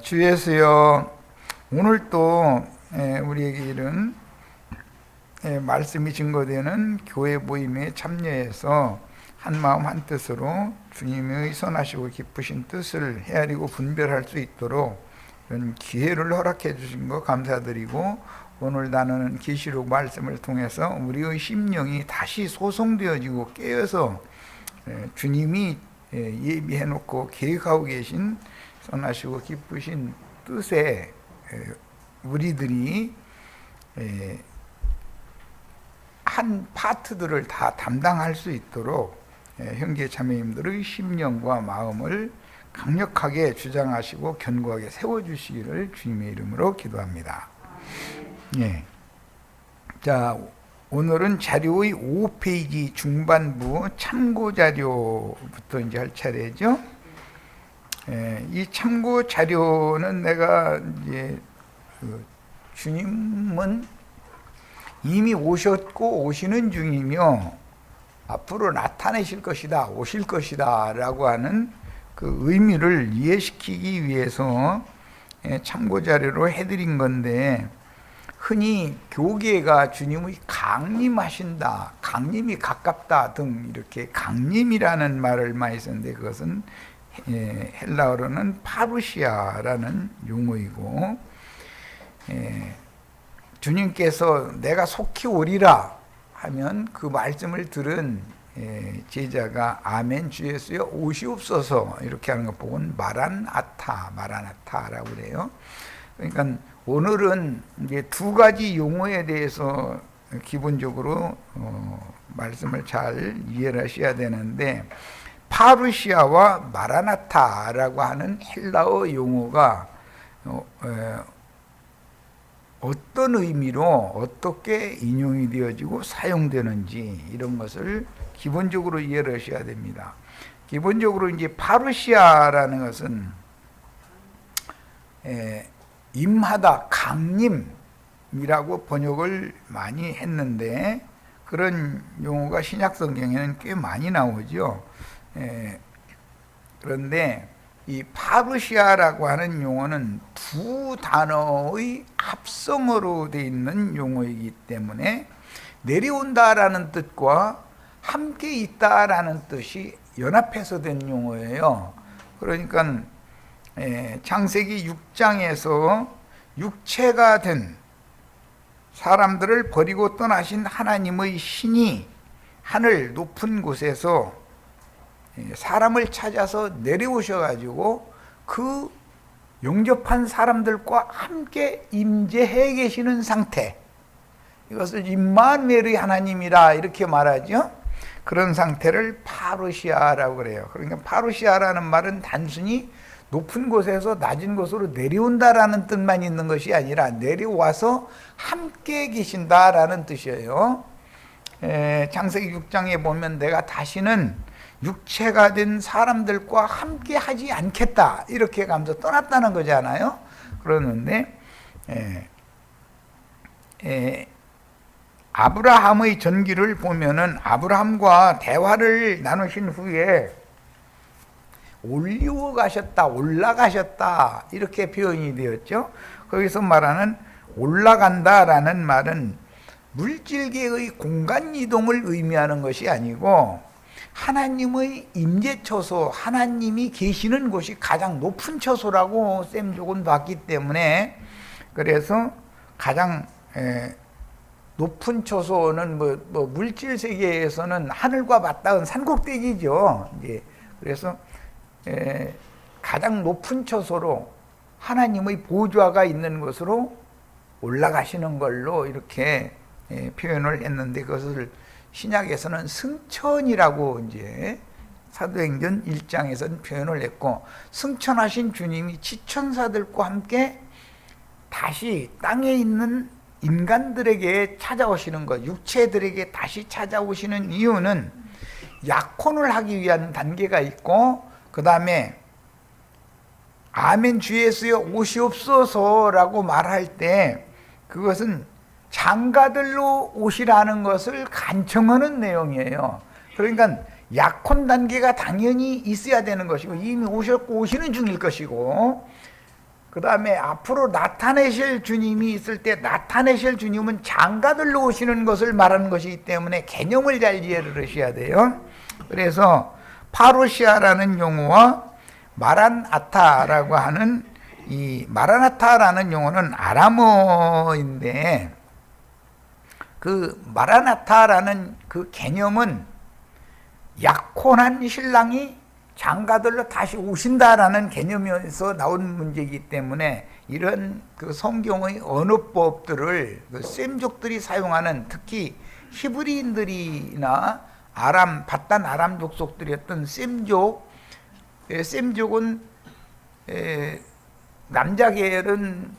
주 예수여, 오늘 또 우리에게 이른 말씀이 증거되는 교회 모임에 참여해서 한마음 한뜻으로 주님의 선하시고 기쁘신 뜻을 헤아리고 분별할 수 있도록 이런 기회를 허락해 주신 거 감사드리고, 오늘 나누는 계시록 말씀을 통해서 우리의 심령이 다시 소송되어지고 깨어서 주님이 예비해 놓고 계획하고 계신 선하시고 기쁘신 뜻에 우리들이 한 파트들을 다 담당할 수 있도록 형제 자매님들의 심령과 마음을 강력하게 주장하시고 견고하게 세워주시기를 주님의 이름으로 기도합니다. 자, 오늘은 자료의 5페이지 중반부 참고 자료부터 이제 할 차례죠. 이 참고 자료는 내가 이제 주님은 이미 오셨고 오시는 중이며 앞으로 나타내실 것이다, 오실 것이다 라고 하는 그 의미를 이해시키기 위해서 참고 자료로 해드린 건데, 흔히 교계가 주님의 강림하신다, 강림이 가깝다 등 이렇게 강림이라는 말을 많이 쓰는데, 그것은 헬라어로는 파루시아라는 용어이고, 주님께서 내가 속히 오리라 하면 그 말씀을 들은 제자가 아멘 주 예수여 오시옵소서 이렇게 하는 것 보고는 마라나타라고 그래요. 그러니까 오늘은 이제 두 가지 용어에 대해서 기본적으로 말씀을 잘 이해를 하셔야 되는데, 파루시아와 마라나타라고 하는 헬라어 용어가 어떤 의미로 어떻게 인용이 되어지고 사용되는지 이런 것을 기본적으로 이해를 하셔야 됩니다. 기본적으로 이제 파루시아라는 것은 임하다, 강림이라고 번역을 많이 했는데, 그런 용어가 신약 성경에는 꽤 많이 나오죠. 그런데 이 파루시아라고 하는 용어는 두 단어의 합성어로 되어 있는 용어이기 때문에 내려온다라는 뜻과 함께 있다라는 뜻이 연합해서 된 용어예요. 그러니까 창세기 6장에서 육체가 된 사람들을 버리고 떠나신 하나님의 신이 하늘 높은 곳에서 사람을 찾아서 내려오셔가지고 그 영접한 사람들과 함께 임재해 계시는 상태, 이것을 임마누엘의 하나님이라 이렇게 말하죠. 그런 상태를 파루시아라고 그래요. 그러니까 파루시아라는 말은 단순히 높은 곳에서 낮은 곳으로 내려온다라는 뜻만 있는 것이 아니라 내려와서 함께 계신다라는 뜻이에요. 창세기 6장에 보면 내가 다시는 육체가 된 사람들과 함께 하지 않겠다 이렇게 가면서 떠났다는 거잖아요. 그러는데 아브라함의 전기를 보면은 아브라함과 대화를 나누신 후에 올리워 가셨다, 올라가셨다 이렇게 표현이 되었죠. 거기서 말하는 올라간다라는 말은 물질계의 공간 이동을 의미하는 것이 아니고 하나님의 임재처소, 하나님이 계시는 곳이 가장 높은 처소라고 셈족은 봤기 때문에, 그래서 가장 높은 처소는 뭐 물질 세계에서는 하늘과 맞닿은 산꼭대기죠. 이제 그래서 가장 높은 처소로 하나님의 보좌가 있는 곳으로 올라가시는 걸로 이렇게 표현을 했는데, 그것을 신약에서는 승천이라고 이제 사도행전 1장에서는 표현을 했고, 승천하신 주님이 지천사들과 함께 다시 땅에 있는 인간들에게 찾아오시는 것, 육체들에게 다시 찾아오시는 이유는 약혼을 하기 위한 단계가 있고, 그 다음에 아멘 주 예수여 오시옵소서라고 말할 때 그것은 장가들로 오시라는 것을 간청하는 내용이에요. 그러니까 약혼 단계가 당연히 있어야 되는 것이고, 이미 오셨고 오시는 중일 것이고, 그 다음에 앞으로 나타내실 주님이 있을 때 나타내실 주님은 장가들로 오시는 것을 말하는 것이기 때문에 개념을 잘 이해를 하셔야 돼요. 그래서 파루시아라는 용어와 마란아타라고 하는 이 마라나타라는 용어는 아람어인데 그 마라나타라는 그 개념은 약혼한 신랑이 장가들로 다시 오신다라는 개념에서 나온 문제이기 때문에 이런 그 성경의 언어법들을 그 셈족들이 사용하는 특히 히브리인들이나 바딴 아람 족속들이었던 셈족은 남자 계열은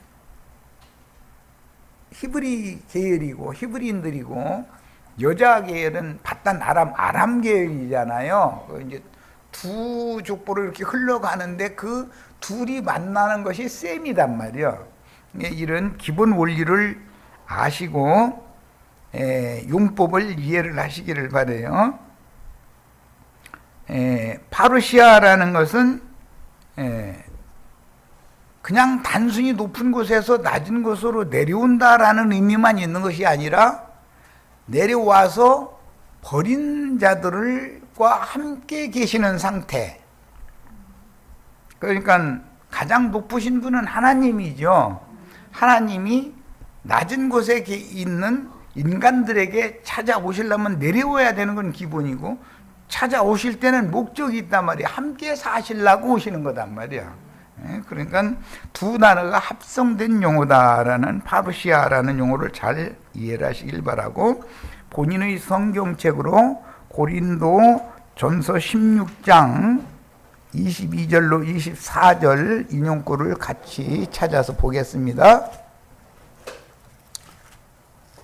히브리 계열이고 히브리인들이고 여자 계열은 바딴 아람 계열이잖아요. 이제 두 족보로 이렇게 흘러가는데 그 둘이 만나는 것이 셈이단 말이에요. 이런 기본 원리를 아시고 용법을 이해를 하시기를 바라요. 파루시아라는 것은 그냥 단순히 높은 곳에서 낮은 곳으로 내려온다라는 의미만 있는 것이 아니라 내려와서 버린 자들과 함께 계시는 상태. 그러니까 가장 높으신 분은 하나님이죠. 하나님이 낮은 곳에 있는 인간들에게 찾아오시려면 내려와야 되는 건 기본이고 찾아오실 때는 목적이 있단 말이야. 함께 사시려고 오시는 거단 말이야. 그러니까 두 단어가 합성된 용어다라는 파루시아라는 용어를 잘 이해를 하시길 바라고 본인의 성경책으로 고린도 전서 16장 22절로 24절 인용구를 같이 찾아서 보겠습니다.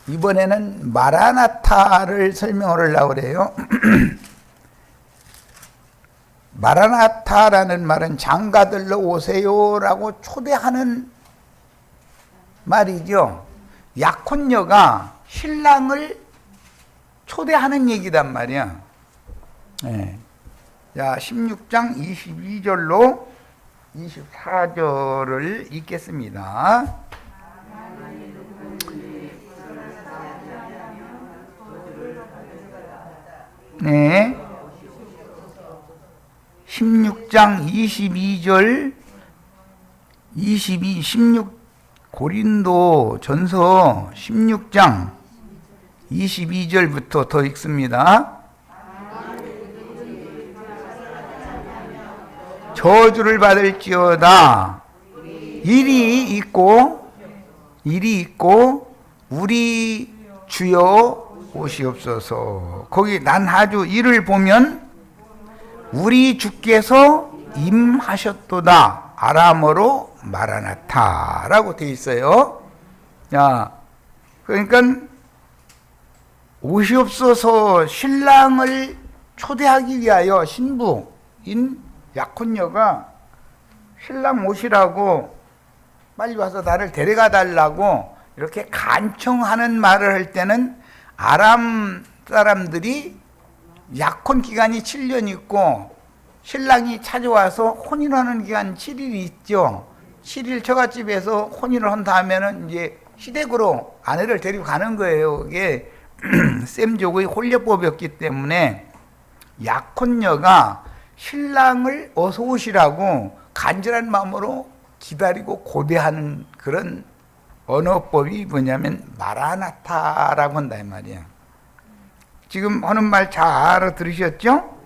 이번에는 마라나타를 설명하려고 그래요. 마라나타라는 말은 장가들러 오세요라고 초대하는 말이죠. 약혼녀가 신랑을 초대하는 얘기단 말이야. 자, 16장 22절로 24절을 읽겠습니다. 네. 16장 22절 16 고린도 전서 16장 22절부터 더 읽습니다. 저주를 받을지어다. 일이 있고 우리 주여 오시옵소서. 거기 난하주 일을 보면 우리 주께서 임하셨도다. 아람어로 마라나타라고 되어 있어요. 자, 그러니까 오시옵소서. 신랑을 초대하기 위하여 신부인 약혼녀가 신랑 오시라고 빨리 와서 나를 데려가 달라고 이렇게 간청하는 말을 할 때는 아람 사람들이 약혼 기간이 7년 있고 신랑이 찾아와서 혼인하는 기간 7일이 있죠. 7일 처갓집에서 혼인을 한 다음에는 이제 시댁으로 아내를 데리고 가는 거예요. 이게 셈족의 혼례법이었기 때문에 약혼녀가 신랑을 어서 오시라고 간절한 마음으로 기다리고 고대하는 그런 언어법이 뭐냐면 마라나타라고 한다 이 말이야. 지금 하는 말 잘 알아들으셨죠?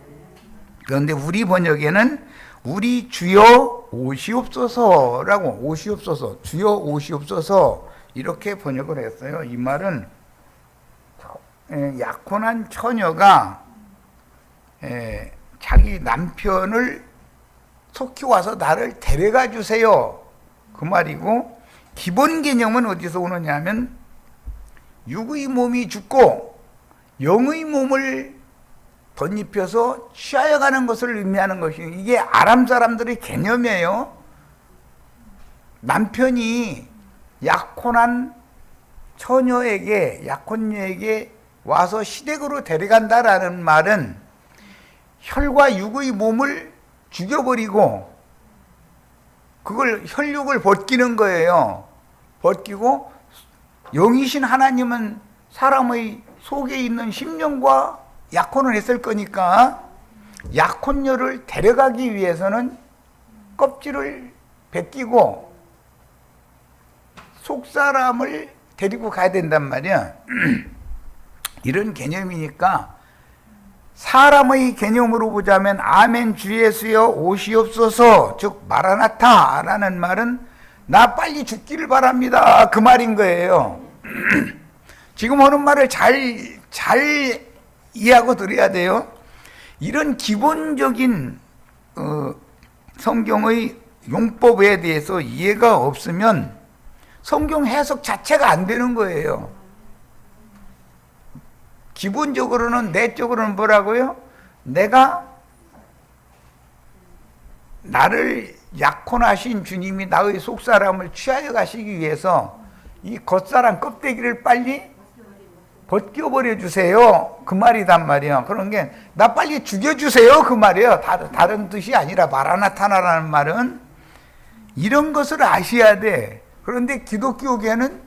그런데 우리 번역에는 우리 주여 오시옵소서라고 오시옵소서 주여 오시옵소서 이렇게 번역을 했어요. 이 말은 약혼한 처녀가 자기 남편을 속히 와서 나를 데려가 주세요 그 말이고, 기본 개념은 어디서 오느냐면 육의 몸이 죽고 영의 몸을 덧입혀서 취하여 가는 것을 의미하는 것이 이게 아람 사람들의 개념이에요. 남편이 약혼한 약혼녀에게 와서 시댁으로 데려간다라는 말은 혈과 육의 몸을 죽여버리고 그걸 혈육을 벗기는 거예요. 벗기고 영이신 하나님은 사람의 속에 있는 심령과 약혼을 했을 거니까 약혼녀를 데려가기 위해서는 껍질을 벗기고 속사람을 데리고 가야 된단 말이야. 이런 개념이니까 사람의 개념으로 보자면 아멘 주 예수여 오시옵소서, 즉 마라나타라는 말은 나 빨리 죽기를 바랍니다, 그 말인 거예요. 지금 하는 말을 잘 이해하고 들어야 돼요. 이런 기본적인 성경의 용법에 대해서 이해가 없으면 성경 해석 자체가 안 되는 거예요. 기본적으로는, 내적으로는 뭐라고요? 나를 약혼하신 주님이 나의 속사람을 취하여 가시기 위해서 이 겉사람 껍데기를 빨리 벗겨버려 주세요, 그 말이단 말이에요. 그런 게 나 빨리 죽여주세요, 그 말이에요. 다른 뜻이 아니라 마라나타나라는 말은 이런 것을 아셔야 돼. 그런데 기독교계는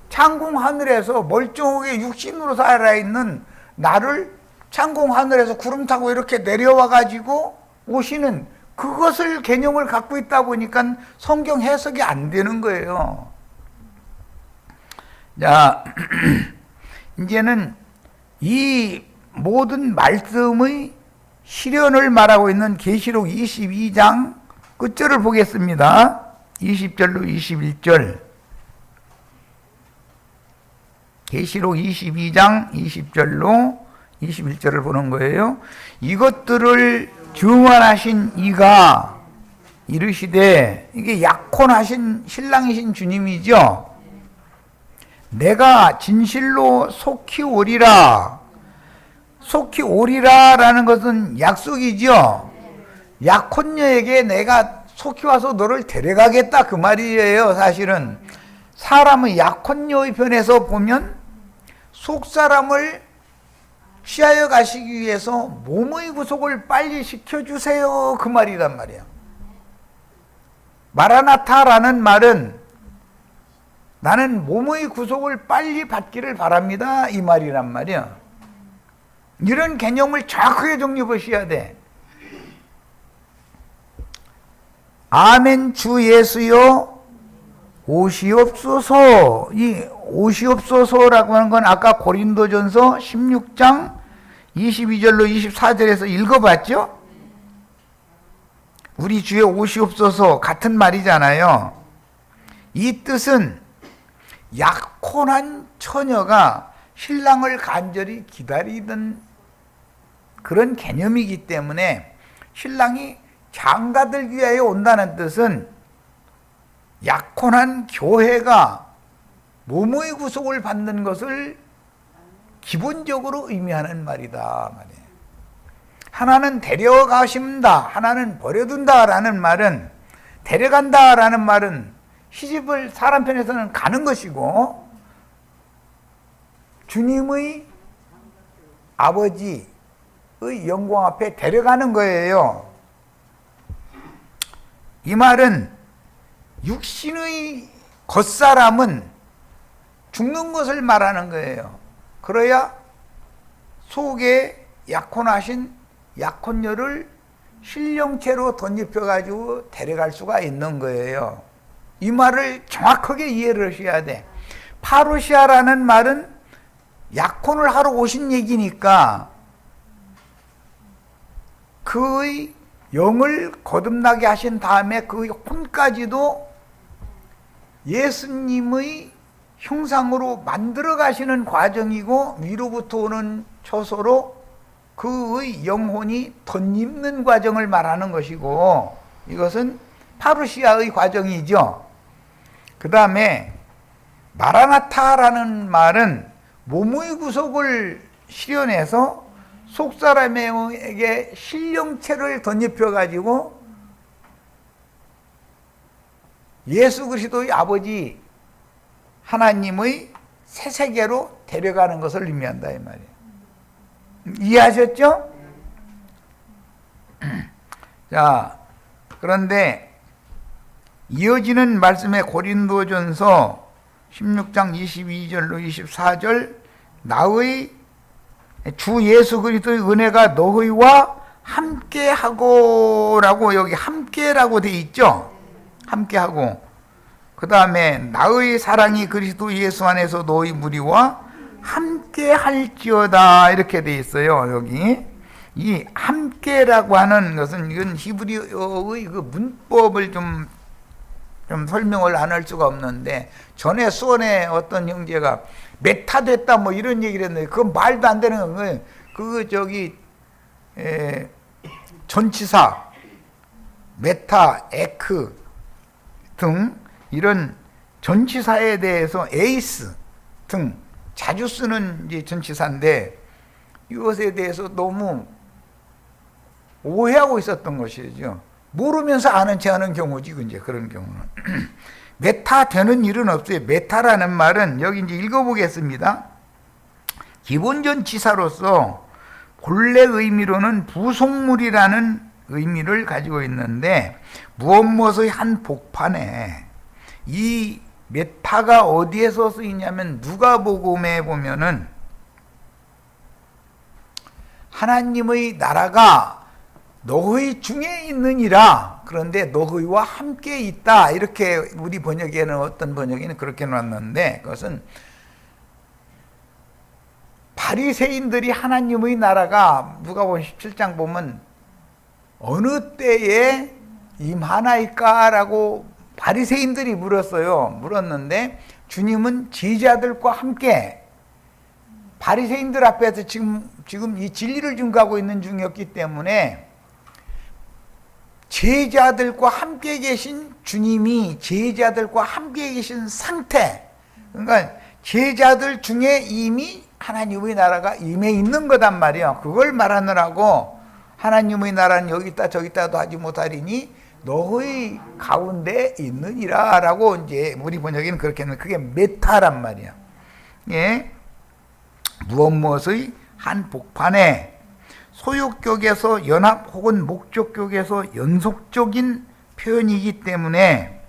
창공 하늘에서 멀쩡하게 육신으로 살아있는 나를 창공 하늘에서 구름 타고 이렇게 내려와 가지고 오시는 그것을 개념을 갖고 있다 보니까 성경 해석이 안 되는 거예요. 자, 이제는 이 모든 말씀의 실현을 말하고 있는 계시록 22장 끝절을 보겠습니다. 20절로 21절. 계시록 22장 20절로 21절을 보는 거예요. 이것들을 증언하신 이가 이르시되, 이게 약혼하신 신랑이신 주님이죠. 내가 진실로 속히 오리라. 속히 오리라라는 것은 약속이죠. 약혼녀에게 내가 속히 와서 너를 데려가겠다, 그 말이에요. 사실은 사람의 약혼녀의 편에서 보면 속사람을 취하여 가시기 위해서 몸의 구속을 빨리 시켜주세요, 그 말이란 말이에요. 마라나타라는 말은 나는 몸의 구속을 빨리 받기를 바랍니다, 이 말이란 말이에요. 이런 개념을 정확하게 정립하셔야 돼. 아멘 주 예수여 오시옵소서. 이 오시옵소서라고 하는 건 아까 고린도전서 16장 22절로 24절에서 읽어봤죠? 우리 주여 오시옵소서 같은 말이잖아요. 이 뜻은 약혼한 처녀가 신랑을 간절히 기다리던 그런 개념이기 때문에 신랑이 장가들기 위하여 온다는 뜻은 약혼한 교회가 몸의 구속을 받는 것을 기본적으로 의미하는 말이다 말이에요. 하나는 데려가신다, 하나는 버려둔다라는 말은, 데려간다라는 말은 시집을 사람 편에서는 가는 것이고, 주님의 아버지의 영광 앞에 데려가는 거예요. 이 말은 육신의 겉사람은 죽는 것을 말하는 거예요. 그래야 속에 약혼하신 약혼녀를 신령체로 덧입혀가지고 데려갈 수가 있는 거예요. 이 말을 정확하게 이해를 하셔야 돼. 파루시아라는 말은 약혼을 하러 오신 얘기니까 그의 영을 거듭나게 하신 다음에 그 혼까지도 예수님의 형상으로 만들어 가시는 과정이고, 위로부터 오는 초소로 그의 영혼이 덧입는 과정을 말하는 것이고, 이것은 파루시아의 과정이죠. 그 다음에 마라나타라는 말은 몸의 구속을 실현해서 속사람에게 신령체를 덧입혀 가지고 예수 그리스도의 아버지 하나님의 새 세계로 데려가는 것을 의미한다, 이 말이에요. 이해하셨죠? 자, 그런데 이어지는 말씀에 고린도전서 16장 22절로 24절 나의 주 예수 그리스도의 은혜가 너희와 함께하고라고 여기 함께라고 돼 있죠. 함께하고 그 다음에 나의 사랑이 그리스도 예수 안에서 너희 무리와 함께할지어다 이렇게 돼 있어요. 여기 이 함께라고 하는 것은 이건 히브리어의 그 문법을 좀 설명을 안 할 수가 없는데 전에 수원에 어떤 형제가 메타됐다 뭐 이런 얘기를 했는데 그건 말도 안 되는 거예요. 전치사 메타, 에크 등 이런 전치사에 대해서 에이스 등 자주 쓰는 이제 전치사인데 이것에 대해서 너무 오해하고 있었던 것이죠. 모르면서 아는 체 하는 경우지, 이제 그런 경우는. 메타 되는 일은 없어요. 메타라는 말은 여기 이제 읽어보겠습니다. 기본 전치사로서 본래 의미로는 부속물이라는 의미를 가지고 있는데 무엇의 한 복판에 이 메타가 어디에서 쓰이냐면 누가복음에 보면은 하나님의 나라가 너희 중에 있느니라. 그런데 너희와 함께 있다. 이렇게 우리 번역에는 어떤 번역에는 그렇게 놨는데 그것은 바리새인들이 하나님의 나라가 누가복음 17장 보면 어느 때에 임하나이까라고 바리새인들이 물었는데 주님은 제자들과 함께 바리새인들 앞에서 지금 이 진리를 증거하고 있는 중이었기 때문에 제자들과 함께 계신 주님이 제자들과 함께 계신 상태, 그러니까 제자들 중에 이미 하나님의 나라가 임해 있는 거단 말이에요. 그걸 말하느라고 하나님의 나라는 여기 있다 저기 있다도 하지 못하리니 너희 가운데 있느니라 라고 이제 우리 번역에는 그렇게 했는데 그게 메타란 말이야. 예. 무엇의 한 복판에 소유격에서 연합 혹은 목적격에서 연속적인 표현이기 때문에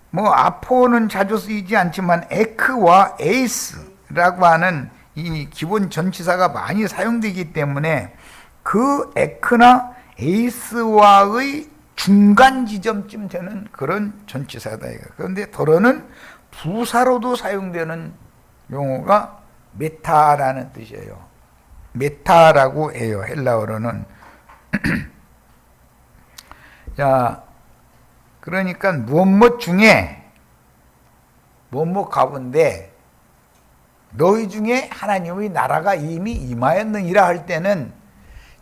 뭐 아포는 자주 쓰이지 않지만 에크와 에이스라고 하는 이 기본 전치사가 많이 사용되기 때문에 그 에크나 에이스와의 중간 지점쯤 되는 그런 전치사다. 그런데 더러는 부사로도 사용되는 용어가 메타라는 뜻이에요. 메타라고 해요. 헬라어로는. 자, 그러니까 무엇 중에 무엇 가운데 너희 중에 하나님의 나라가 이미 임하였느니라 할 때는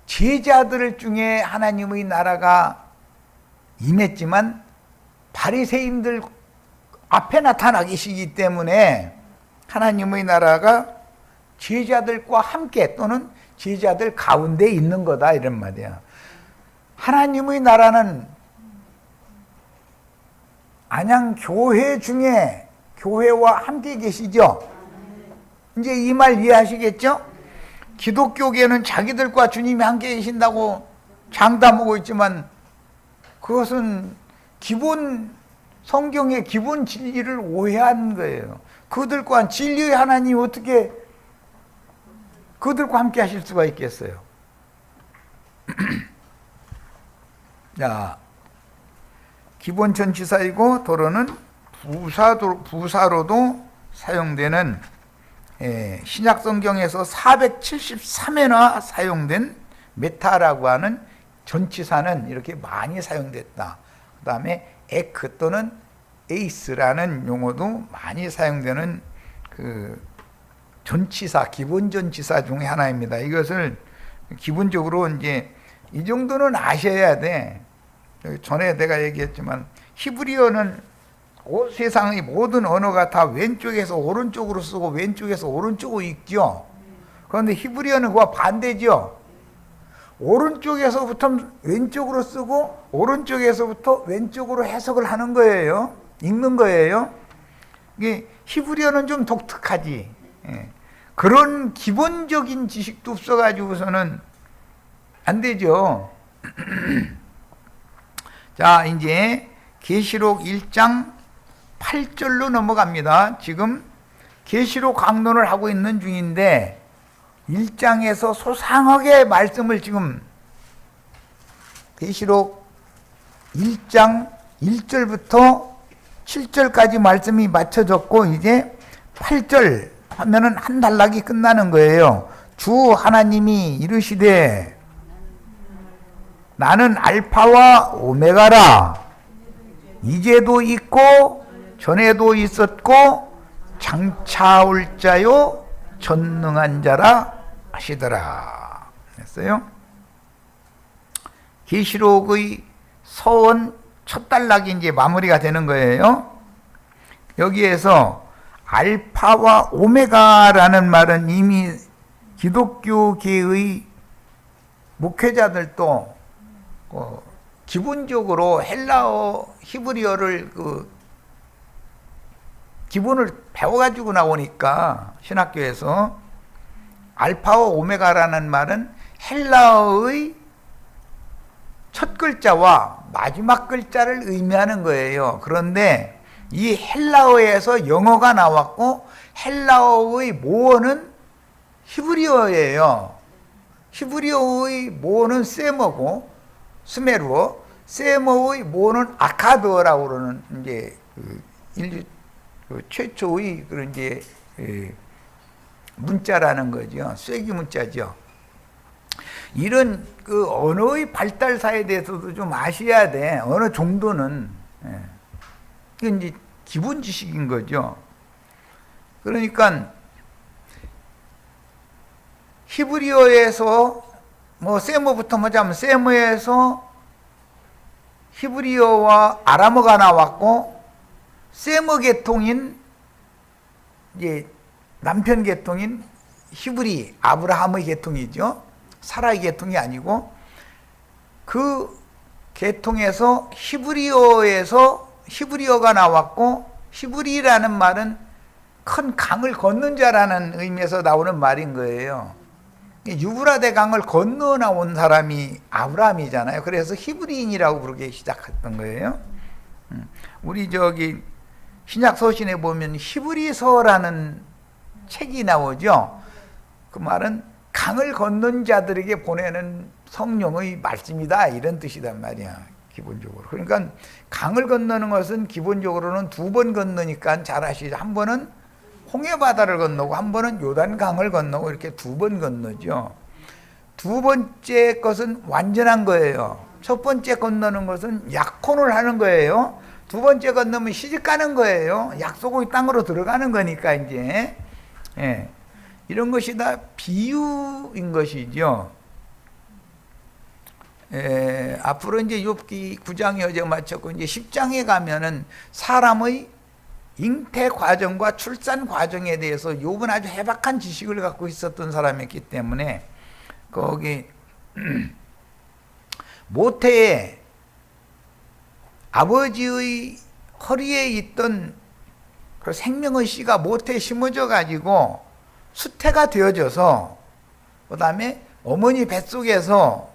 제자들 중에 하나님의 나라가 임했지만 바리새인들 앞에 나타나 계시기 때문에 하나님의 나라가 제자들과 함께 또는 제자들 가운데 있는 거다 이런 말이야. 하나님의 나라는 안양 교회 중에 교회와 함께 계시죠. 이제 이 말 이해하시겠죠? 기독교계는 자기들과 주님이 함께 계신다고 장담하고 있지만 그것은 기본 성경의 기본 진리를 오해한 거예요. 그들과 진리의 하나님이 어떻게 그들과 함께 하실 수가 있겠어요? 자, 기본 전치사이고 도로는 부사로도 사용되는 신약 성경에서 473회나 사용된 메타라고 하는 전치사는 이렇게 많이 사용됐다. 그 다음에 에크 또는 에이스라는 용어도 많이 사용되는 그 전치사, 기본 전치사 중에 하나입니다. 이것을 기본적으로 이제 이 정도는 아셔야 돼. 전에 내가 얘기했지만 히브리어는 세상의 모든 언어가 다 왼쪽에서 오른쪽으로 쓰고 왼쪽에서 오른쪽으로 읽죠. 그런데 히브리어는 그와 반대죠. 오른쪽에서부터 왼쪽으로 쓰고 오른쪽에서부터 왼쪽으로 해석을 하는 거예요. 읽는 거예요. 이게 히브리어는 좀 독특하지. 그런 기본적인 지식도 없어가지고서는 안 되죠. 자, 이제 계시록 1장 8절로 넘어갑니다. 지금 계시록 강론을 하고 있는 중인데 1장에서 소상하게 말씀을 지금 계시록 1장 1절부터 7절까지 말씀이 맞춰졌고 이제 8절 하면은 한 단락이 끝나는 거예요. 주 하나님이 이르시되 나는 알파와 오메가라. 이제도 있고 전에도 있었고 장차 올 자요 전능한 자라 하시더라 했어요. 계시록의 서원 첫 단락이 이제 마무리가 되는 거예요. 여기에서 알파와 오메가라는 말은 이미 기독교계의 목회자들도 기본적으로 헬라어, 히브리어를 기본을 배워가지고 나오니까 신학교에서 알파와 오메가라는 말은 헬라어의 첫 글자와 마지막 글자를 의미하는 거예요. 그런데 이 헬라어에서 영어가 나왔고 헬라어의 모어는 히브리어예요. 히브리어의 모어는 세머고 스메르어, 세머의 모어는 아카드어라고 그러는 이제 인류 최초의 그런 이제 문자라는 거죠. 쐐기 문자죠. 이런 그 언어의 발달사에 대해서도 좀 아셔야 돼. 어느 정도는. 이게 이제 기본 지식인 거죠. 그러니까 히브리어에서 뭐 세모부터 먼저 하면 세모에서 히브리어와 아람어가 나왔고 세모 계통인 이제 남편 계통인 히브리 아브라함의 계통이죠. 사라의 계통이 아니고 그 계통에서 히브리어가 나왔고 히브리라는 말은 큰 강을 걷는 자라는 의미에서 나오는 말인 거예요. 유브라데 강을 건너 나온 사람이 아브라함이잖아요. 그래서 히브리인이라고 부르기 시작했던 거예요. 우리 저기 신약 서신에 보면 히브리서라는 책이 나오죠. 그 말은 강을 건넌 자들에게 보내는 성령의 말씀이다 이런 뜻이란 말이야. 기본적으로. 그러니까 강을 건너는 것은 기본적으로는 두 번 건너니까 잘 아시죠. 한 번은 홍해바다를 건너고 한 번은 요단강을 건너고 이렇게 두 번 건너죠. 두 번째 것은 완전한 거예요. 첫 번째 건너는 것은 약혼을 하는 거예요. 두 번째 건너면 시집가는 거예요. 약속의 땅으로 들어가는 거니까 이제 이런 것이 다 비유인 것이죠. 앞으로 이제 욥기 9장에 어제 마쳤고 이제 10장에 가면은 사람의 잉태 과정과 출산 과정에 대해서 욥은 아주 해박한 지식을 갖고 있었던 사람이었기 때문에 거기 모태에 아버지의 허리에 있던 그 생명의 씨가 모태에 심어져 가지고 수태가 되어져서 그 다음에 어머니 뱃속에서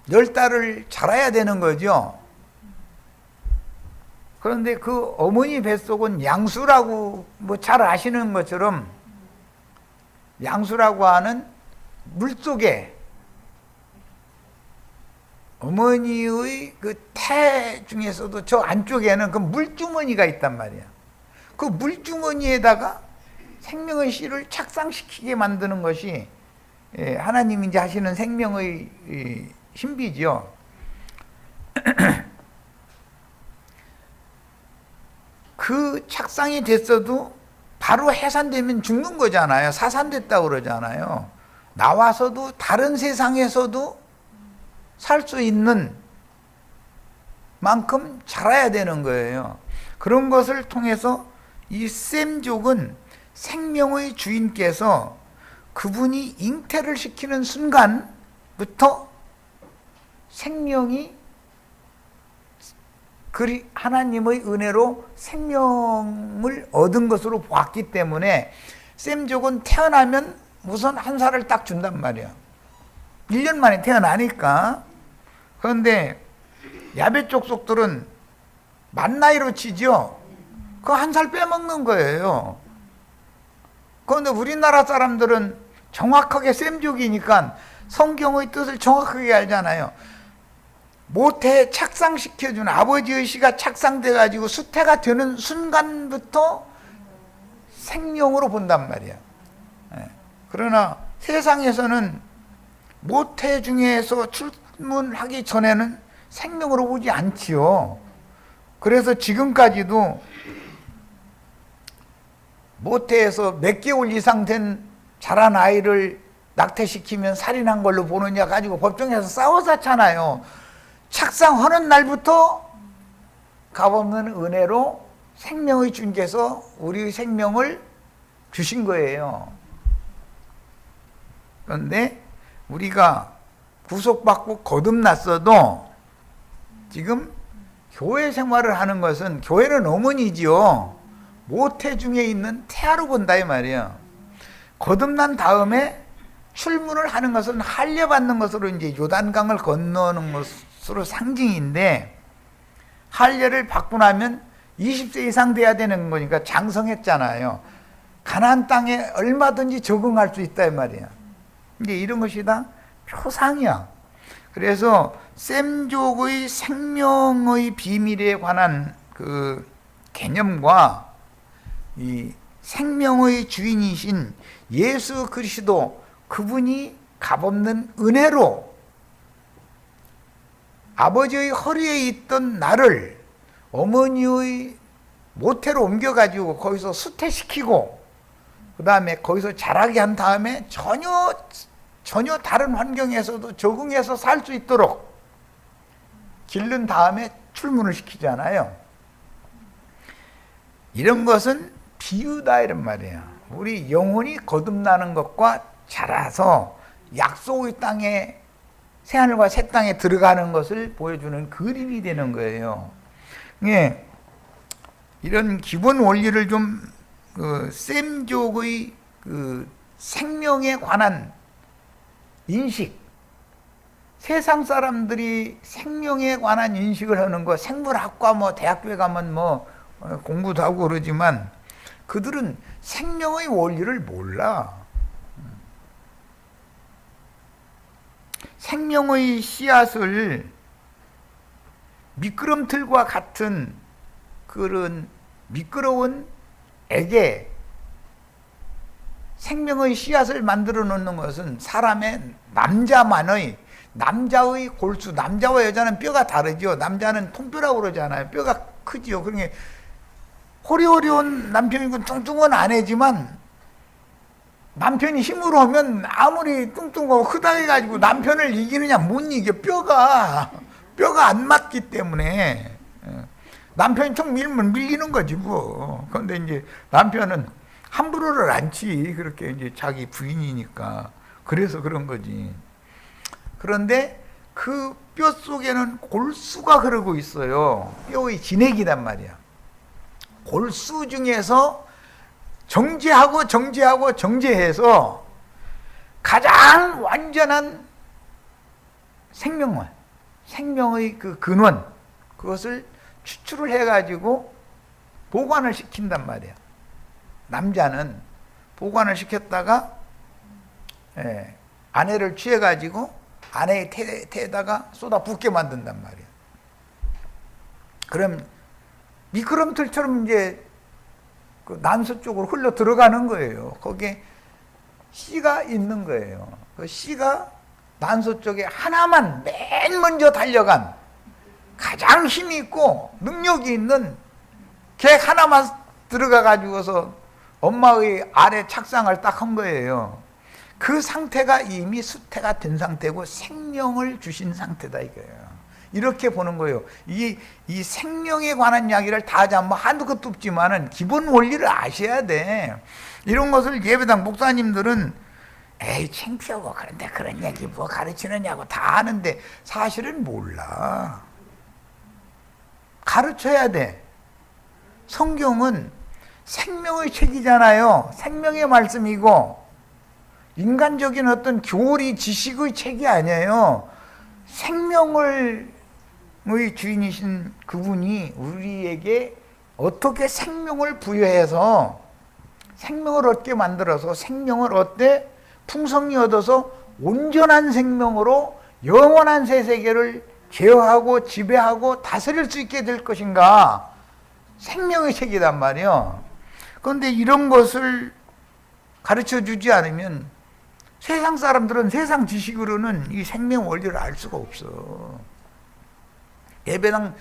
10달을 자라야 되는 거죠. 그런데 그 어머니 뱃속은 양수라고 뭐 잘 아시는 것처럼 양수라고 하는 물속에 어머니의 그 태 중에서도 저 안쪽에는 그 물주머니가 있단 말이야. 그 물주머니에다가 생명의 씨를 착상시키게 만드는 것이 하나님이 이제 하시는 생명의 신비죠. 그 착상이 됐어도 바로 해산되면 죽는 거잖아요. 사산됐다고 그러잖아요. 나와서도 다른 세상에서도 살 수 있는 만큼 자라야 되는 거예요. 그런 것을 통해서 이 셈족은 생명의 주인께서 그분이 잉태를 시키는 순간부터 생명이 하나님의 은혜로 생명을 얻은 것으로 보았기 때문에 셈족은 태어나면 우선 한 살을 딱 준단 말이야. 1년 만에 태어나니까. 그런데 야베 족속들은 만 나이로 치죠. 그거 한 살 빼먹는 거예요. 그런데 우리나라 사람들은 정확하게 셈족이니까 성경의 뜻을 정확하게 알잖아요. 모태에 착상시켜준 아버지의 씨가 착상돼가지고 수태가 되는 순간부터 생명으로 본단 말이야. 그러나 세상에서는 모태 중에서 출문하기 전에는 생명으로 보지 않지요. 그래서 지금까지도 모태에서 몇 개월 이상 된 자란 아이를 낙태시키면 살인한 걸로 보느냐 가지고 법정에서 싸워서잖아요. 착상하는 날부터 값없는 은혜로 생명의 주님께서 우리 생명을 주신 거예요. 그런데 우리가 구속받고 거듭났어도 지금 교회 생활을 하는 것은, 교회는 어머니지요. 모태 중에 있는 태아로 본다 이 말이에요. 거듭난 다음에 출문을 하는 것은 할례받는 것으로 이제 요단강을 건너는 것으로 상징인데, 할례를 받고 나면 20세 이상 돼야 되는 거니까 장성했잖아요. 가나안 땅에 얼마든지 적응할 수 있다 이 말이야. 이제 이런 것이 다 표상이야. 그래서 셈족의 생명의 비밀에 관한 그 개념과 이 생명의 주인이신 예수 그리스도, 그분이 값없는 은혜로 아버지의 허리에 있던 나를 어머니의 모태로 옮겨가지고 거기서 수태시키고 그 다음에 거기서 자라게 한 다음에 전혀 다른 환경에서도 적응해서 살 수 있도록 기른 다음에 출문을 시키잖아요. 이런 것은 비유다 이런 말이에요. 우리 영혼이 거듭나는 것과 자라서 약속의 땅에, 새하늘과 새 땅에 들어가는 것을 보여주는 그림이 되는 거예요. 예, 이런 기본 원리를 좀 셈족의 생명에 관한 인식, 세상 사람들이 생명에 관한 인식을 하는 거, 생물학과 뭐 대학교에 가면 뭐 공부도 하고 그러지만 그들은 생명의 원리를 몰라. 생명의 씨앗을 미끄럼틀과 같은 그런 미끄러운 액에 생명의 씨앗을 만들어 놓는 것은 사람의 남자의 골수, 남자와 여자는 뼈가 다르죠. 남자는 통뼈라고 그러잖아요. 뼈가 크지요. 그러니까 호리호리한 남편이고 뚱뚱한 아내지만 남편이 힘으로 하면 아무리 뚱뚱하고 크다해가지고 남편을 이기느냐, 못 이겨. 뼈가 안 맞기 때문에 남편이 총 밀면 밀리는 거지 뭐. 그런데 이제 남편은 함부로를 않지. 그렇게 이제 자기 부인이니까. 그래서 그런 거지. 그런데 그 뼈 속에는 골수가 흐르고 있어요. 뼈의 진액이란 말이야. 골수 중에서 정제해서 가장 완전한 생명의 그 근원, 그것을 추출을 해가지고 보관을 시킨단 말이야. 남자는 보관을 시켰다가 아내를 취해가지고 아내의 태에다가 쏟아 붓게 만든단 말이야. 그럼 미끄럼틀처럼 이제 그 난소 쪽으로 흘러 들어가는 거예요. 거기에 씨가 있는 거예요. 그 씨가 난소 쪽에 하나만 맨 먼저 달려간 가장 힘이 있고 능력이 있는 객 하나만 들어가 가지고서 엄마의 아래 착상을 딱 한 거예요. 그 상태가 이미 수태가 된 상태고 생명을 주신 상태다 이거예요. 이렇게 보는 거예요. 이 생명에 관한 이야기를 다 하자면 한두 것도 없지만은 기본 원리를 아셔야 돼. 이런 것을 예배당 목사님들은 에이 창피하고 그런데 그런 얘기 뭐 가르치느냐고 다 하는데 사실은 몰라. 가르쳐야 돼. 성경은 생명의 책이잖아요. 생명의 말씀이고 인간적인 어떤 교리 지식의 책이 아니에요. 생명을 주인이신 그분이 우리에게 어떻게 생명을 부여해서 생명을 얻게 만들어서 생명을 얻되 풍성히 얻어서 온전한 생명으로 영원한 새 세계를 제어하고 지배하고 다스릴 수 있게 될 것인가. 생명의 책이란 말이요. 그런데 이런 것을 가르쳐 주지 않으면 세상 사람들은 세상 지식으로는 이 생명 원리를 알 수가 없어. 예배당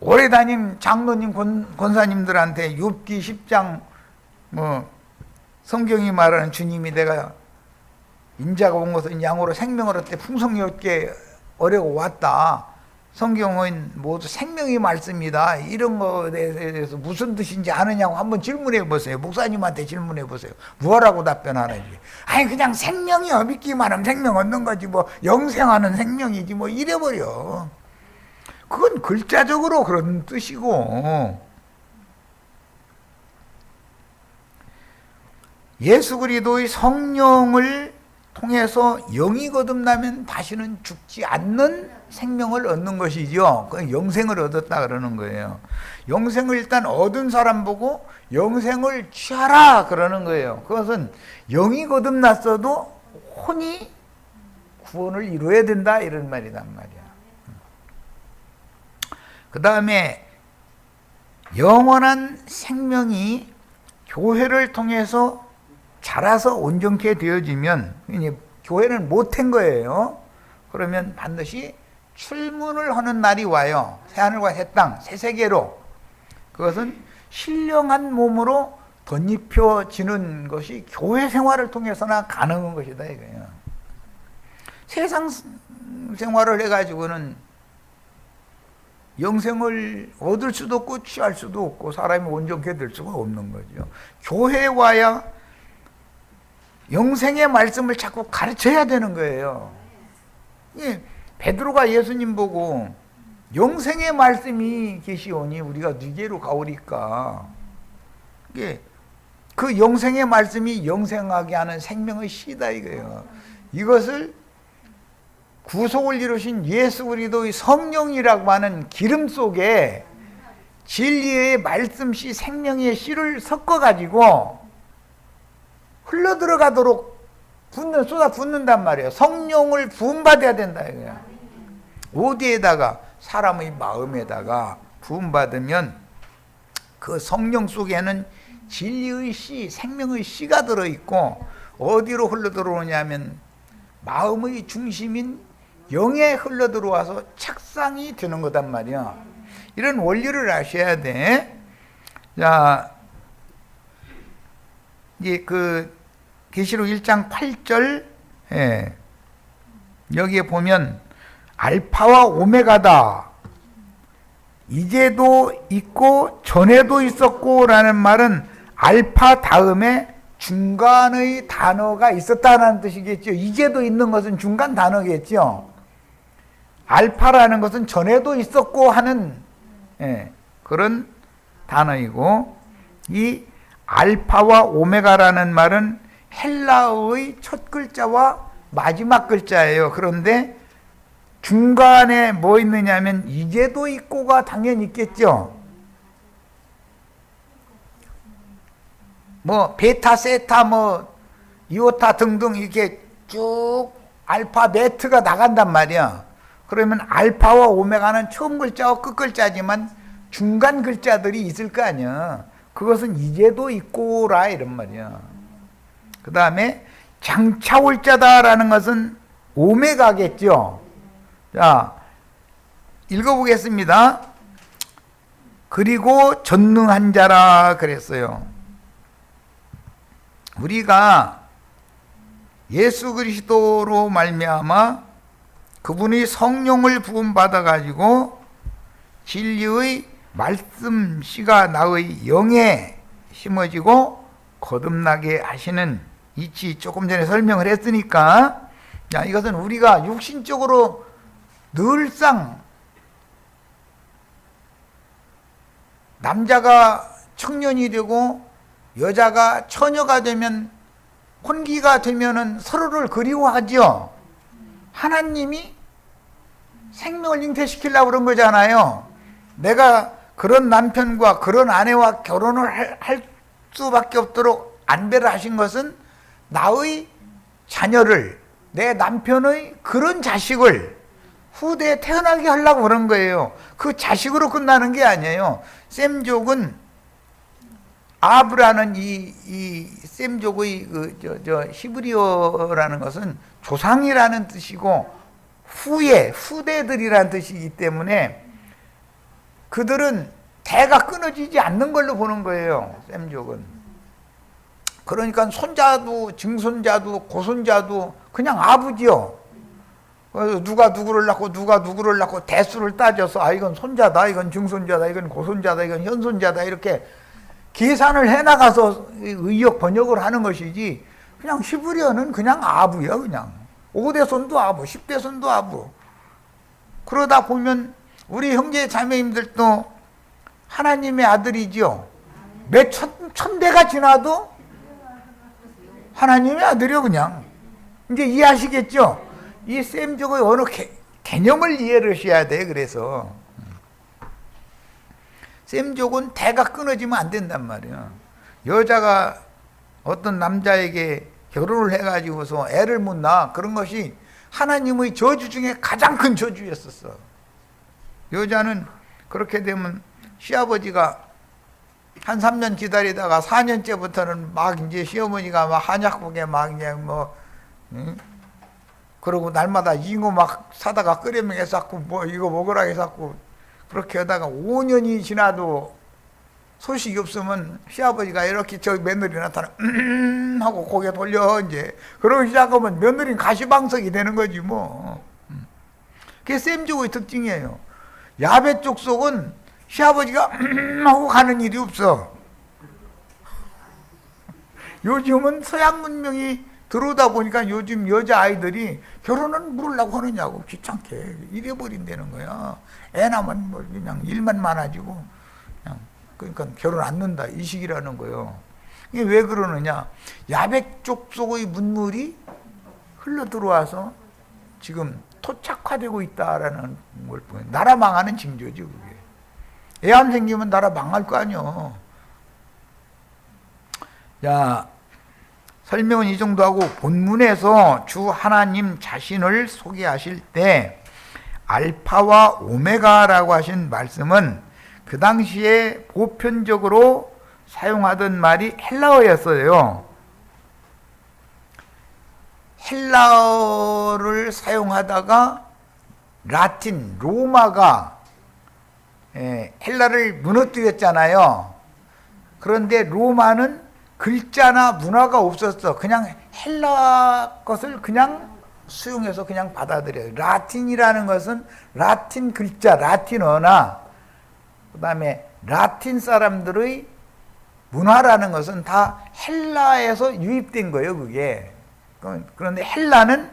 오래 다닌 장로님 권사님들한테 욥기 10장 성경이 말하는 주님이 내가 인자가 온 것은 양으로 생명을 얻되 풍성히 얻게 어려고 왔다. 성경은 모두 생명의 말씀이다. 이런 것에 대해서 무슨 뜻인지 아느냐고 한번 질문해 보세요. 목사님한테 질문해 보세요. 뭐라고 답변하는지. 아니 그냥 생명이 믿기만 하면 생명 얻는 거지 뭐 영생하는 생명이지 뭐 이래버려. 그건 글자적으로 그런 뜻이고 예수 그리스도의 성령을 통해서 영이 거듭나면 다시는 죽지 않는 생명을 얻는 것이죠. 그 영생을 얻었다 그러는 거예요. 영생을 일단 얻은 사람 보고 영생을 취하라 그러는 거예요. 그것은 영이 거듭났어도 혼이 구원을 이루어야 된다 이런 말이란 말이야. 그 다음에 영원한 생명이 교회를 통해서 자라서 온전케 되어지면 교회는 못한 거예요. 그러면 반드시 출문을 하는 날이 와요. 새하늘과 새 땅, 새 세계로. 그것은 신령한 몸으로 덧입혀지는 것이 교회 생활을 통해서나 가능한 것이다 이거예요. 세상 생활을 해가지고는 영생을 얻을 수도 없고 취할 수도 없고 사람이 온전케 될 수가 없는 거죠. 교회에 와야 영생의 말씀을 자꾸 가르쳐야 되는 거예요. 베드로가 예수님 보고 영생의 말씀이 계시오니 우리가 누게로 가오리까. 그 영생의 말씀이 영생하게 하는 생명의 씨다 이거예요. 이것을 구속을 이루신 예수 그리스도의 성령이라고 하는 기름 속에 진리의 말씀 씨, 생명의 씨를 섞어가지고 흘러들어가도록 쏟아 붓는단 말이에요. 성령을 부음받아야 된다 이거야. 어디에다가? 사람의 마음에다가 부음받으면 그 성령 속에는 진리의 씨, 생명의 씨가 들어있고 어디로 흘러들어오냐면 마음의 중심인 영에 흘러들어와서 착상이 되는 거단 말이야. 이런 원리를 아셔야 돼. 자, 이제 그 계시록 1장 8절 여기에 보면 알파와 오메가다. 이제도 있고 전에도 있었고 라는 말은 알파 다음에 중간의 단어가 있었다는 뜻이겠죠. 이제도 있는 것은 중간 단어겠죠. 알파라는 것은 전에도 있었고 하는 그런 단어이고, 이 알파와 오메가라는 말은 헬라어의 첫 글자와 마지막 글자예요. 그런데 중간에 뭐 있느냐면 이제도 있고가 당연히 있겠죠. 뭐 베타, 세타, 뭐 이오타 등등 이렇게 쭉 알파베트가 나간단 말이야. 그러면 알파와 오메가는 처음 글자와 끝 글자지만 중간 글자들이 있을 거 아니야. 그것은 이제도 있고라 이런 말이야. 그 다음에 장차 올 자다라는 것은 오메가겠죠. 자, 읽어보겠습니다. 그리고 전능한 자라 그랬어요. 우리가 예수 그리스도로 말미암아 그분이 성령을 부음받아 가지고 진리의 말씀 씨가 나의 영에 심어지고 거듭나게 하시는 이치 조금 전에 설명을 했으니까, 자, 이것은 우리가 육신적으로 늘상 남자가 청년이 되고 여자가 처녀가 되면 혼기가 되면은 서로를 그리워하죠. 하나님이 생명을 잉태시키려고 그런 거잖아요. 내가 그런 남편과 그런 아내와 결혼을 할 수밖에 없도록 안배를 하신 것은 나의 자녀를, 내 남편의 그런 자식을 후대에 태어나게 하려고 그런 거예요. 그 자식으로 끝나는 게 아니에요. 셈족은 아브라는 이 셈족의 히브리어라는 것은 조상이라는 뜻이고 후대들이라는 뜻이기 때문에 그들은 대가 끊어지지 않는 걸로 보는 거예요. 셈족은. 그러니까 손자도 증손자도 고손자도 그냥 아버지요. 그래서 누가 누구를 낳고 대수를 따져서 이건 손자다, 이건 증손자다, 이건 고손자다, 이건 현손자다 이렇게 계산을 해나가서 의역 번역을 하는 것이지, 그냥 히브리어는 그냥 아부야. 그냥 5대손도 아부, 10대손도 아부. 그러다 보면 우리 형제 자매님들도 하나님의 아들이죠. 몇 천대가 지나도 하나님의 아들이요. 그냥 이제 이해하시겠죠? 이 셈족의 어느 개념을 이해를 하셔야 돼. 그래서 셈족은 대가 끊어지면 안 된단 말이야. 여자가 어떤 남자에게 결혼을 해가지고서 애를 못 낳아, 그런 것이 하나님의 저주 중에 가장 큰 저주였었어. 여자는 그렇게 되면 시아버지가 한 3년 기다리다가 4년째부터는 막 이제 시어머니가 막 한약국에 막 이제 그러고 날마다 잉어 막 사다가 끓여 먹여 쌌고 뭐 이거 먹으라 해쌌고, 그렇게 하다가 5년이 지나도 소식이 없으면 시아버지가 이렇게 저 며느리 나타나 하고 고개 돌려 이제 그러기 시작하면 며느리는 가시방석이 되는 거지 뭐. 그게 셈족의 특징이에요. 야베 쪽 속은 시아버지가 하고 가는 일이 없어. 요즘은 서양 문명이 들어오다 보니까 요즘 여자아이들이 결혼은 물으려고 하느냐고 귀찮게 이래버린다는 거야. 애 낳으면 뭐 그냥 일만 많아지고 그냥, 그러니까 결혼 안 는다 이 식이라는 거예요. 이게 왜 그러느냐, 야백 쪽 속의 문물이 흘러 들어와서 지금 토착화되고 있다라는 걸 보여요. 나라 망하는 징조지 그게. 애 안 생기면 나라 망할 거 아니요. 자, 설명은 이 정도 하고 본문에서 주 하나님 자신을 소개하실 때 알파와 오메가라고 하신 말씀은 그 당시에 보편적으로 사용하던 말이 헬라어였어요. 헬라어를 사용하다가 라틴, 로마가 헬라를 무너뜨렸잖아요. 그런데 로마는 글자나 문화가 없었어. 그냥 헬라 것을 그냥 수용해서 그냥 받아들여요. 라틴이라는 것은 라틴 글자, 라틴어나 그 다음에 라틴 사람들의 문화라는 것은 다 헬라에서 유입된 거예요. 그게. 그런데 헬라는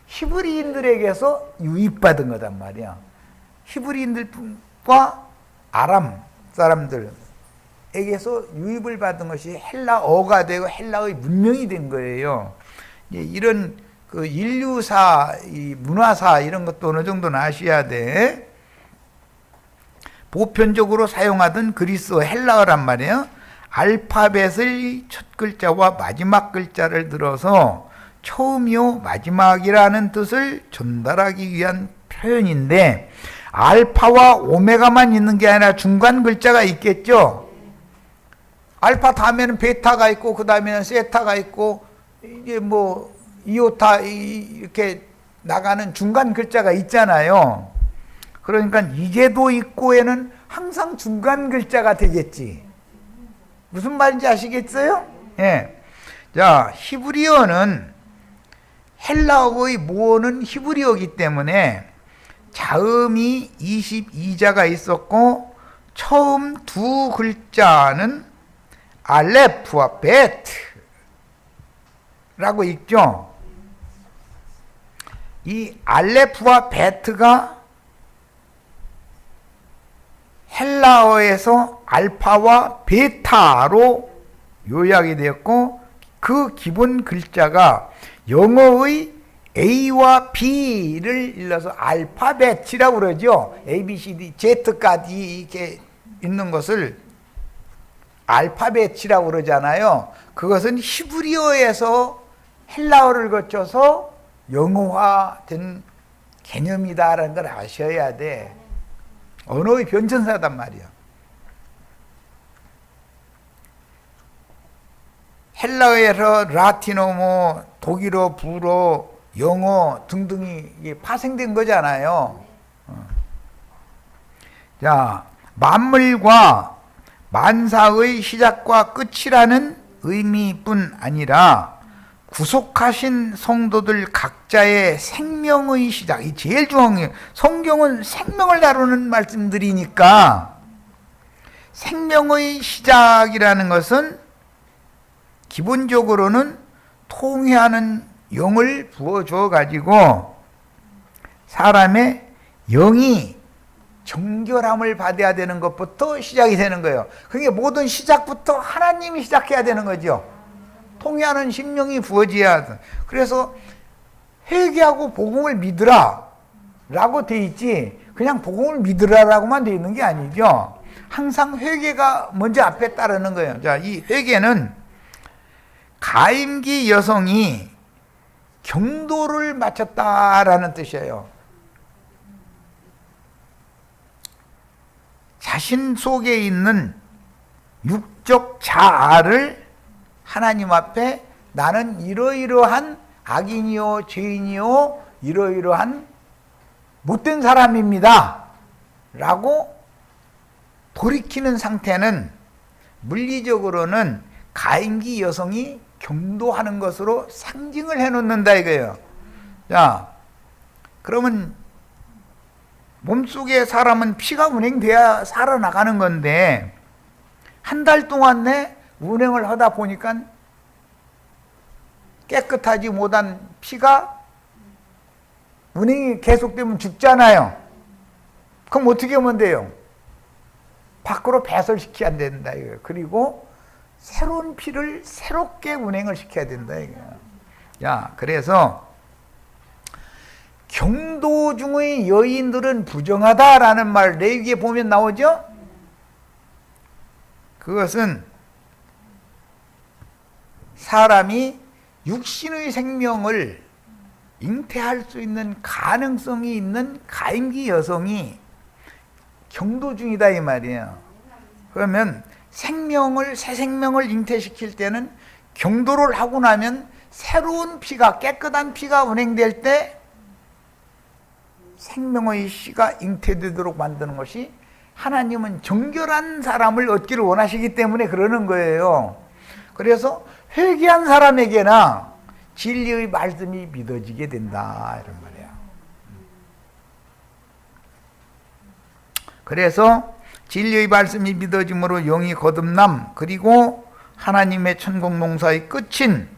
히브리인들에게서 유입받은 거단 말이야. 히브리인들과 아람 사람들 에게서 유입을 받은 것이 헬라어가 되고 헬라의 문명이 된 거예요. 이런 그 인류사, 이 문화사 이런 것도 어느 정도는 아셔야 돼. 보편적으로 사용하던 그리스어 헬라어란 말이에요. 알파벳의 첫 글자와 마지막 글자를 들어서 처음이요 마지막이라는 뜻을 전달하기 위한 표현인데, 알파와 오메가만 있는 게 아니라 중간 글자가 있겠죠. 알파 다음에는 베타가 있고 그 다음에는 세타가 있고 이게 뭐 이오타 이렇게 나가는 중간 글자가 있잖아요. 그러니까 이제도 있고에는 항상 중간 글자가 되겠지. 무슨 말인지 아시겠어요? 예. 자, 히브리어는 헬라어의 모어는 히브리어이기 때문에 자음이 22자가 있었고 처음 두 글자는 알레프와 베트라고 있죠. 이 알레프와 베트가 헬라어에서 알파와 베타로 요약이 되었고, 그 기본 글자가 영어의 A와 B를 일러서 알파벳이라고 그러죠. A, B, C, D, Z까지 이렇게 있는 것을 알파벳이라고 그러잖아요. 그것은 히브리어에서 헬라어를 거쳐서 영어화된 개념이다라는 걸 아셔야 돼. 언어의 변천사단 말이야. 헬라어에서 라틴어, 뭐 독일어, 불어, 영어 등등이 파생된 거잖아요. 자, 만물과 만사의 시작과 끝이라는 의미뿐 아니라 구속하신 성도들 각자의 생명의 시작, 이 제일 중요해요. 성경은 생명을 다루는 말씀들이니까 생명의 시작이라는 것은 기본적으로는 통회하는 영을 부어줘 가지고 사람의 영이 정결함을 받아야 되는 것부터 시작이 되는 거예요. 그게 모든 시작부터 하나님이 시작해야 되는 거죠. 통회하는 심령이 부어져야 돼. 그래서 회개하고 복음을 믿으라 라고 돼 있지, 그냥 복음을 믿으라라고만 돼 있는 게 아니죠. 항상 회개가 먼저 앞에 따르는 거예요. 자, 이 회개는 가임기 여성이 경도를 마쳤다라는 뜻이에요. 자신 속에 있는 육적 자아를 하나님 앞에 나는 이러이러한 악인이요 죄인이요 이러이러한 못된 사람입니다 라고 돌이키는 상태는 물리적으로는 가임기 여성이 경도하는 것으로 상징을 해놓는다 이거예요. 자, 그러면 몸속에 사람은 피가 운행돼야 살아나가는 건데 한 달 동안 내 운행을 하다 보니까 깨끗하지 못한 피가 운행이 계속되면 죽잖아요. 그럼 어떻게 하면 돼요? 밖으로 배설시켜야 된다 이거예요. 그리고 새로운 피를 새롭게 운행을 시켜야 된다 이거예요. 야, 그래서 경도 중의 여인들은 부정하다라는 말 레위기에 보면 나오죠? 그것은 사람이 육신의 생명을 잉태할 수 있는 가능성이 있는 가임기 여성이 경도 중이다 이 말이에요. 그러면 생명을, 새 생명을 잉태시킬 때는 경도를 하고 나면 새로운 피가, 깨끗한 피가 운행될 때 생명의 씨가 잉태되도록 만드는 것이, 하나님은 정결한 사람을 얻기를 원하시기 때문에 그러는 거예요. 그래서 회개한 사람에게나 진리의 말씀이 믿어지게 된다 이런 말이에요. 그래서 진리의 말씀이 믿어짐으로 영이 거듭남, 그리고 하나님의 천국 농사의 끝인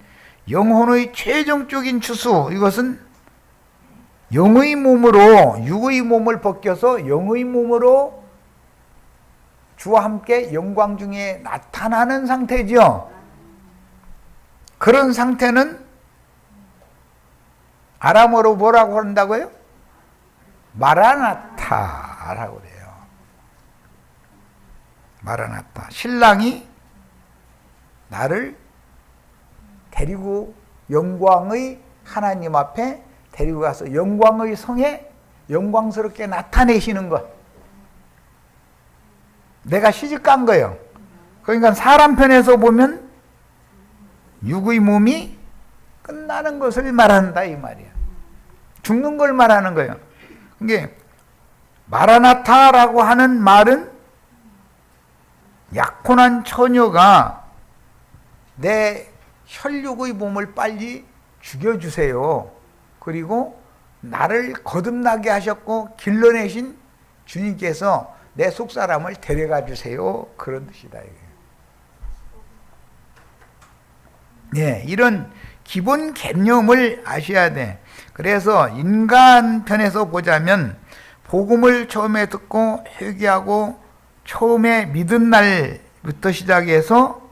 영혼의 최종적인 추수, 이것은 영의 몸으로 육의 몸을 벗겨서 영의 몸으로 주와 함께 영광 중에 나타나는 상태죠. 그런 상태는 아람어로 뭐라고 한다고요? 마라나타라고 그래요. 마라나타. 신랑이 나를 데리고 영광의 하나님 앞에 데리고 가서 영광의 성에 영광스럽게 나타내시는 것. 내가 시집간 거예요. 그러니까 사람 편에서 보면 육의 몸이 끝나는 것을 말한다 이 말이야. 죽는 걸 말하는 거예요. 이게 마라나타라고 하는 말은 약혼한 처녀가 내 혈육의 몸을 빨리 죽여주세요. 그리고 나를 거듭나게 하셨고 길러내신 주님께서 내 속사람을 데려가 주세요. 그런 뜻이다. 네, 이런 기본 개념을 아셔야 돼. 그래서 인간 편에서 보자면 복음을 처음에 듣고 회개하고 처음에 믿은 날부터 시작해서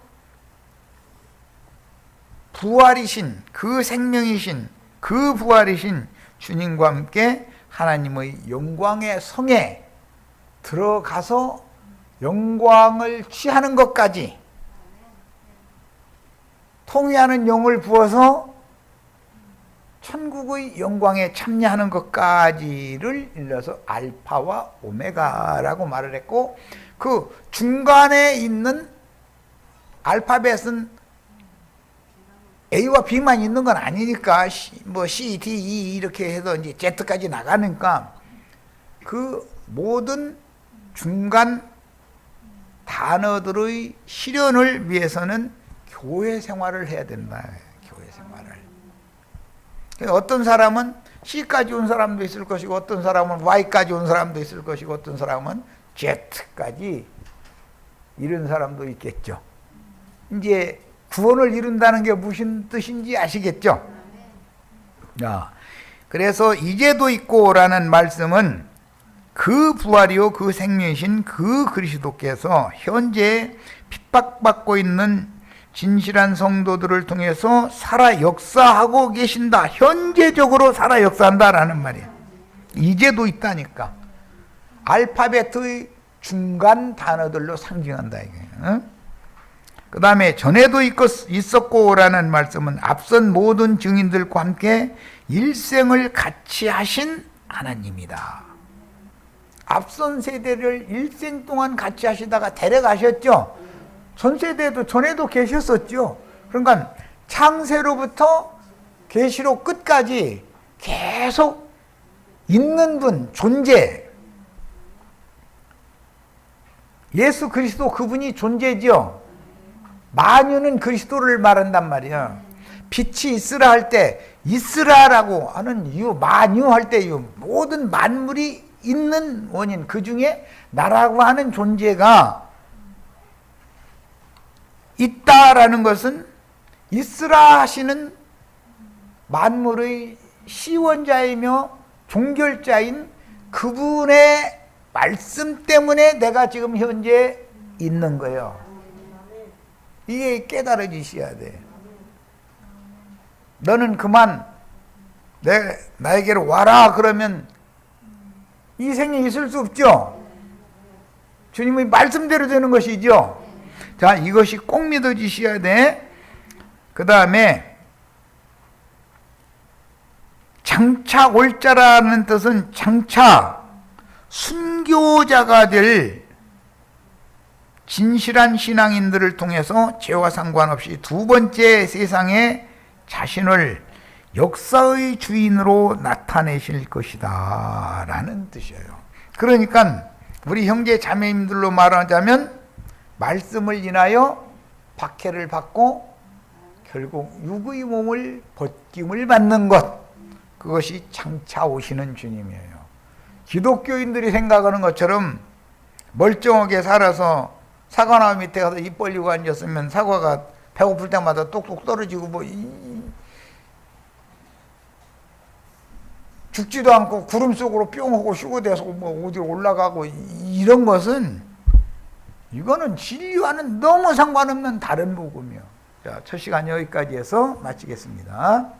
부활이신 그 생명이신 그 부활이신 주님과 함께 하나님의 영광의 성에 들어가서 영광을 취하는 것까지, 통회하는 영을 부어서 천국의 영광에 참여하는 것까지를 일러서 알파와 오메가라고 말을 했고, 그 중간에 있는 알파벳은 A와 B만 있는 건 아니니까 뭐 C, D, E 이렇게 해서 이제 Z까지 나가니까 그 모든 중간 단어들의 실현을 위해서는 교회 생활을 해야 된다. 교회 생활을. 어떤 사람은 C까지 온 사람도 있을 것이고, 어떤 사람은 Y까지 온 사람도 있을 것이고, 어떤 사람은 Z까지 이런 사람도 있겠죠. 이제 구원을 이룬다는 게 무슨 뜻인지 아시겠죠? 그래서 이제도 있고라는 말씀은 그 부활이요 그 생명이신 그 그리스도께서 현재 핍박받고 있는 진실한 성도들을 통해서 살아 역사하고 계신다. 현재적으로 살아 역사한다라는 말이에요. 이제도 있다니까. 알파벳의 중간 단어들로 상징한다 이게. 그 다음에 전에도 있었고라는 말씀은 앞선 모든 증인들과 함께 일생을 같이 하신 하나님이다. 앞선 세대를 일생 동안 같이 하시다가 데려가셨죠. 전 세대도 전에도 계셨었죠. 그러니까 창세로부터 계시록 끝까지 계속 있는 분, 존재. 예수 그리스도 그분이 존재죠. 만유는 그리스도를 말한단 말이야. 빛이 있으라 할 때 있으라라고 하는 이유, 만유 할 때 이유, 모든 만물이 있는 원인, 그 중에 나라고 하는 존재가 있다라는 것은 있으라 하시는 만물의 시원자이며 종결자인 그분의 말씀 때문에 내가 지금 현재 있는 거예요. 이게 깨달아지셔야 돼. 너는 그만 나에게로 와라 그러면 이 생에 있을 수 없죠. 주님의 말씀대로 되는 것이죠. 자, 이것이 꼭 믿어지셔야 돼. 그 다음에 장차 올 자라는 뜻은 장차 순교자가 될 진실한 신앙인들을 통해서 죄와 상관없이 두 번째 세상에 자신을 역사의 주인으로 나타내실 것이다 라는 뜻이에요. 그러니까 우리 형제 자매님들로 말하자면 말씀을 인하여 박해를 받고 결국 육의 몸을 벗김을 받는 것, 그것이 장차 오시는 주님이에요. 기독교인들이 생각하는 것처럼 멀쩡하게 살아서 사과나무 밑에 가서 입 벌리고 앉았으면 사과가 배고플 때마다 똑똑 떨어지고 뭐 죽지도 않고 구름 속으로 뿅 하고 휴거돼서 뭐 어디 올라가고 이런 것은, 이거는 진리와는 너무 상관없는 다른 복음이요. 자, 첫 시간 여기까지 해서 마치겠습니다.